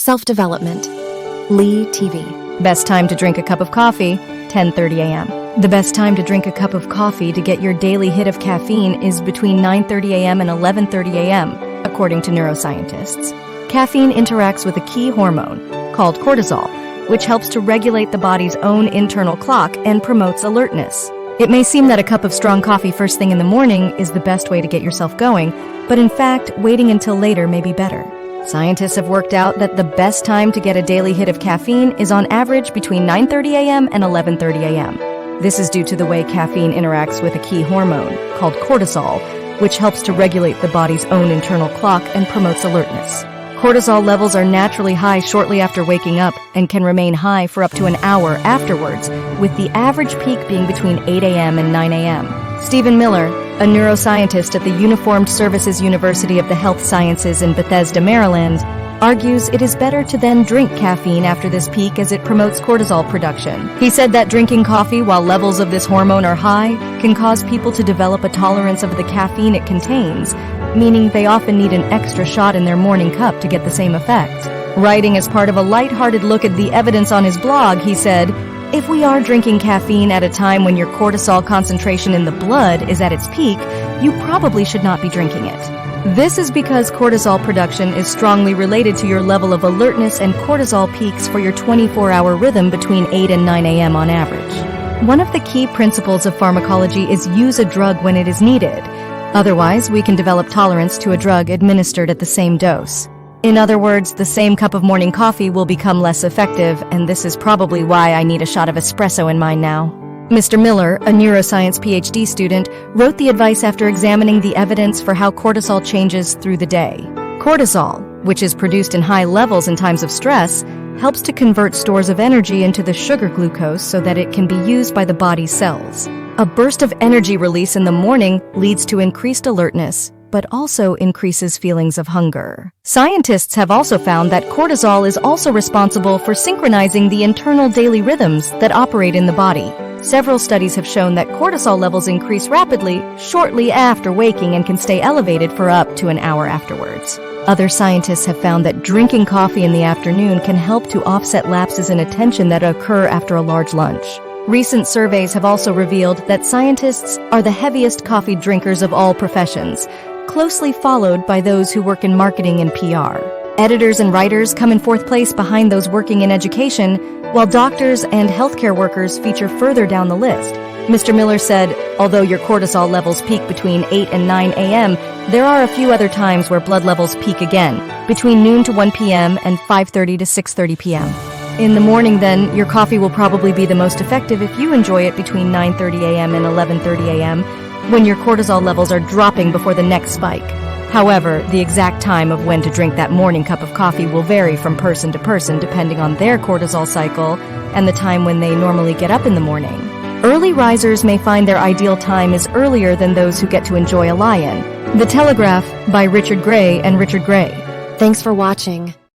Self-development. Lee TV. Best time to drink a cup of coffee, 10:30 a.m. The best time to drink a cup of coffee to get your daily hit of caffeine is between 9:30 a.m. and 11:30 a.m., according to neuroscientists. Caffeine interacts with a key hormone called cortisol, which helps to regulate the body's own internal clock and promotes alertness. It may seem that a cup of strong coffee first thing in the morning is the best way to get yourself going, but in fact, waiting until later may be better. Scientists have worked out that the best time to get a daily hit of caffeine is on average between 9:30 a.m. and 11:30 a.m. This is due to the way caffeine interacts with a key hormone called cortisol, which helps to regulate the body's own internal clock and promotes alertness. Cortisol levels are naturally high shortly after waking up and can remain high for up to an hour afterwards, with the average peak being between 8 a.m. and 9 a.m. Stephen Miller, a neuroscientist at the Uniformed Services University of the Health Sciences in Bethesda, Maryland, argues it is better to then drink caffeine after this peak as it promotes cortisol production. He said that drinking coffee while levels of this hormone are high can cause people to develop a tolerance of the caffeine it contains, meaning they often need an extra shot in their morning cup to get the same effect. Writing as part of a lighthearted look at the evidence on his blog, he said, "If we are drinking caffeine at a time when your cortisol concentration in the blood is at its peak, you probably should not be drinking it." This is because cortisol production is strongly related to your level of alertness, and cortisol peaks for your 24-hour rhythm between 8 and 9 a.m. on average. One of the key principles of pharmacology is use a drug when it is needed. Otherwise, we can develop tolerance to a drug administered at the same dose. In other words, the same cup of morning coffee will become less effective, and this is probably why I need a shot of espresso in mine now. Mr. Miller, a neuroscience PhD student, wrote the advice after examining the evidence for how cortisol changes through the day. Cortisol, which is produced in high levels in times of stress, helps to convert stores of energy into the sugar glucose so that it can be used by the body's cells. A burst of energy release in the morning leads to increased alertness, but also increases feelings of hunger. Scientists have also found that cortisol is also responsible for synchronizing the internal daily rhythms that operate in the body. Several studies have shown that cortisol levels increase rapidly shortly after waking and can stay elevated for up to an hour afterwards. Other scientists have found that drinking coffee in the afternoon can help to offset lapses in attention that occur after a large lunch. Recent surveys have also revealed that scientists are the heaviest coffee drinkers of all professions, closely followed by those who work in marketing and PR. Editors and writers come in fourth place behind those working in education, while doctors and healthcare workers feature further down the list. Mr. Miller said, although your cortisol levels peak between 8 and 9 a.m., there are a few other times where blood levels peak again, between noon to 1 p.m. and 5:30 to 6:30 p.m. In the morning, then, your coffee will probably be the most effective if you enjoy it between 9:30 a.m. and 11:30 a.m., when your cortisol levels are dropping before the next spike. However, the exact time of when to drink that morning cup of coffee will vary from person to person depending on their cortisol cycle and the time when they normally get up in the morning. Early risers may find their ideal time is earlier than those who get to enjoy a lie-in. The Telegraph by Richard Gray and Richard Gray. Thanks for watching.